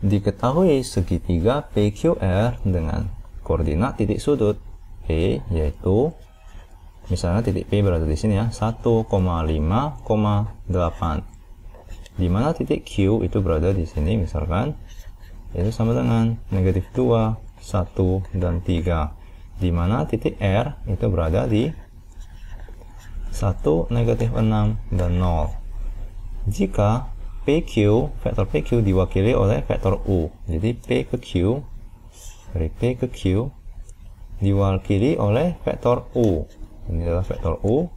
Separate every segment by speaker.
Speaker 1: Diketahui segitiga PQR dengan koordinat titik sudut P, yaitu misalnya titik P berada di sini ya, 1,5,8. Di mana titik Q itu berada di sini misalkan, itu sama dengan negatif 2, 1, dan 3. Di mana titik R itu berada di 1, negatif 6, dan 0. Jika PQ, vektor PQ diwakili oleh vektor U. Jadi P ke Q, dari P ke Q diwakili oleh vektor U. Ini adalah vektor U.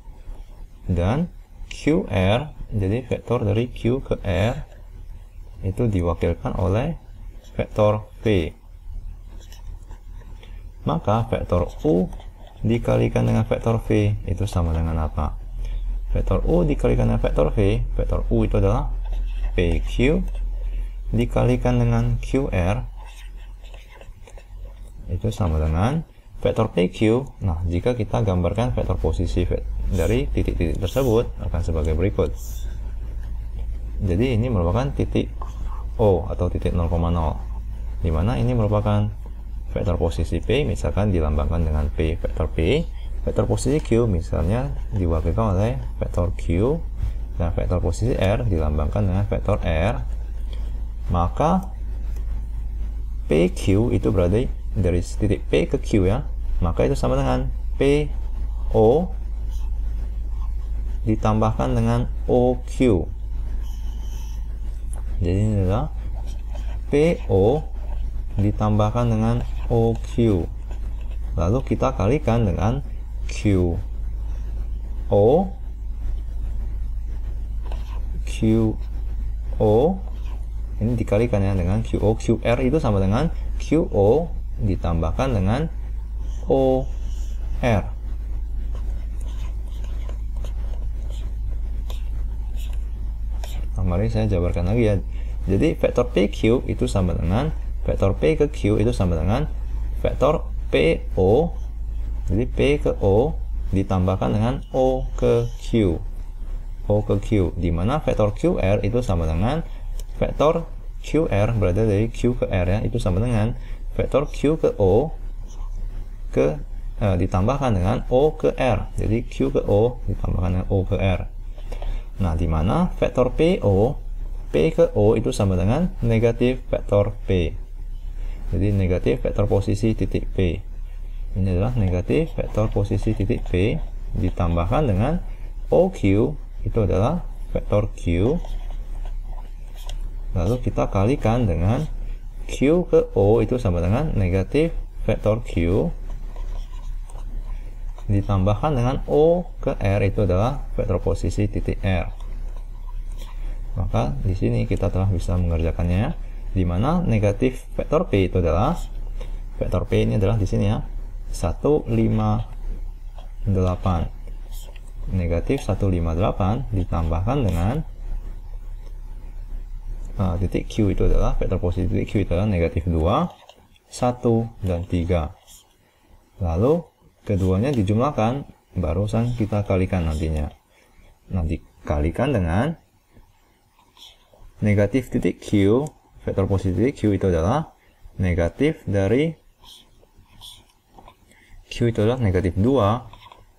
Speaker 1: Dan QR, jadi vektor dari Q ke R itu diwakilkan oleh vektor V. Maka vektor U dikalikan dengan vektor V itu sama dengan apa? Vektor U dikalikan dengan vektor V, vektor U itu adalah PQ dikalikan dengan QR itu sama dengan vektor PQ. Nah, jika kita gambarkan vektor posisi dari titik-titik tersebut akan sebagai berikut. Jadi ini merupakan titik O atau titik 0,0, di mana ini merupakan vektor posisi P, misalkan dilambangkan dengan P, vektor P. Vektor posisi Q misalnya diwakilkan oleh vektor Q, dan vektor posisi R dilambangkan dengan vektor R. Maka PQ itu berada dari titik P ke Q ya, maka itu sama dengan PO ditambahkan dengan OQ. Jadi ini adalah PO ditambahkan dengan OQ, lalu kita kalikan dengan QO, ini dikalikan ya dengan QO. QR itu sama dengan QO ditambahkan dengan OR. Nah, mari saya jabarkan lagi ya. Jadi vektor PQ itu sama dengan vektor P ke Q itu sama dengan vektor PO. Jadi P ke O ditambahkan dengan O ke Q. O ke Q, di mana vektor QR itu sama dengan vektor QR berada dari Q ke R ya, itu sama dengan vektor Q ke O ke ditambahkan dengan O ke R. Jadi Q ke O ditambahkan dengan O ke R. Nah, di mana vektor PO, P ke O itu sama dengan negatif vektor P. Jadi negatif vektor posisi titik P. Ini adalah negatif vektor posisi titik P ditambahkan dengan OQ itu adalah vektor Q. Lalu kita kalikan dengan Q ke O itu sama dengan negatif vektor Q ditambahkan dengan O ke R itu adalah vektor posisi titik R. Maka di sini kita telah bisa mengerjakannya, di mana negatif vektor P itu adalah vektor P ini adalah di sini ya, 158. Negatif 158 ditambahkan dengan titik Q itu adalah vektor posisi titik Q itu adalah negatif 2, 1, dan 3. Lalu keduanya dijumlahkan, barusan kita kalikan nantinya. Nah, dikalikan dengan negatif titik Q, vektor posisi titik Q itu adalah negatif dari Q itu adalah negatif 2,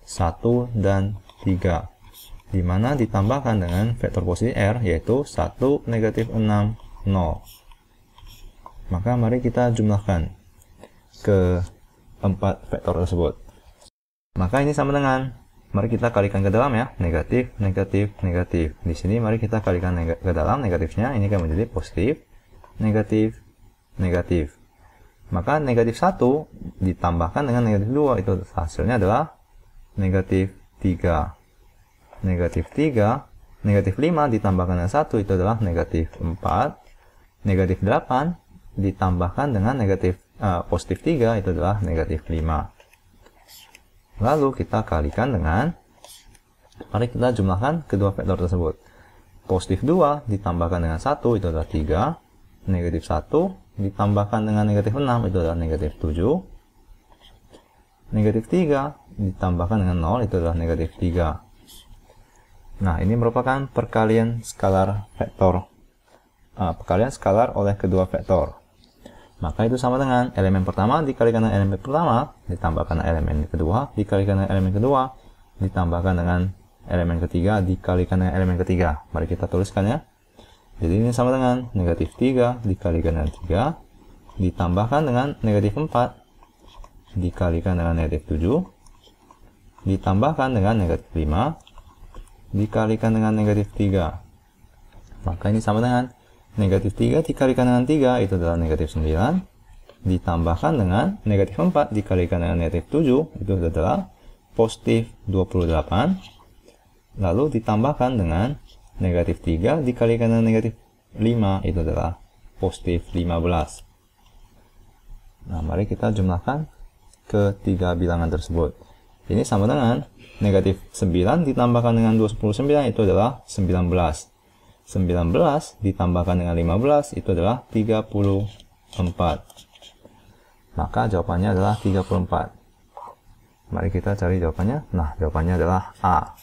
Speaker 1: 1, dan 3, di mana ditambahkan dengan vektor posisi R yaitu 1, negatif 6, 0. Maka mari kita jumlahkan ke 4 vektor tersebut. Maka ini sama dengan, mari kita kalikan ke dalam ya, negatif, negatif, negatif. Di sini mari kita kalikan ke dalam, negatifnya ini akan menjadi positif, negatif, negatif. Maka negatif 1 ditambahkan dengan negatif 2, itu hasilnya adalah negatif 3. Negatif 3, negatif 5 ditambahkan dengan 1 itu adalah negatif 4. Negatif 8 ditambahkan dengan negatif positif 3 itu adalah negatif 5. Lalu kita kalikan dengan, mari kita jumlahkan kedua vektor tersebut. Positif 2 ditambahkan dengan 1 itu adalah 3. Negatif 1 ditambahkan dengan negatif 6 itu adalah negatif 7. Negatif 3 ditambahkan dengan 0 itu adalah negatif 3. Nah, ini merupakan perkalian skalar vektor. perkalian skalar oleh kedua vektor. Maka itu sama dengan elemen pertama dikalikan dengan elemen pertama, ditambahkan dengan elemen kedua, dikalikan dengan elemen kedua, ditambahkan dengan elemen ketiga, dikalikan dengan elemen ketiga. Mari kita tuliskan ya. Jadi ini sama dengan negatif 3 dikalikan dengan 3, ditambahkan dengan negatif 4, dikalikan dengan negatif 7, ditambahkan dengan negatif 5, dikalikan dengan negatif 3. Maka ini sama dengan negatif 3 dikalikan dengan 3 itu adalah negatif 9, ditambahkan dengan negatif 4 dikalikan dengan negatif 7 itu adalah positif 28, lalu ditambahkan dengan negatif 3 dikalikan dengan negatif 5 itu adalah positif 15. Nah, mari kita jumlahkan ketiga bilangan tersebut. Ini sama dengan negatif 9 ditambahkan dengan 29 itu adalah 19. 19 ditambahkan dengan 15 itu adalah 34. Maka jawabannya adalah 34. Mari kita cari jawabannya. Nah, jawabannya adalah A.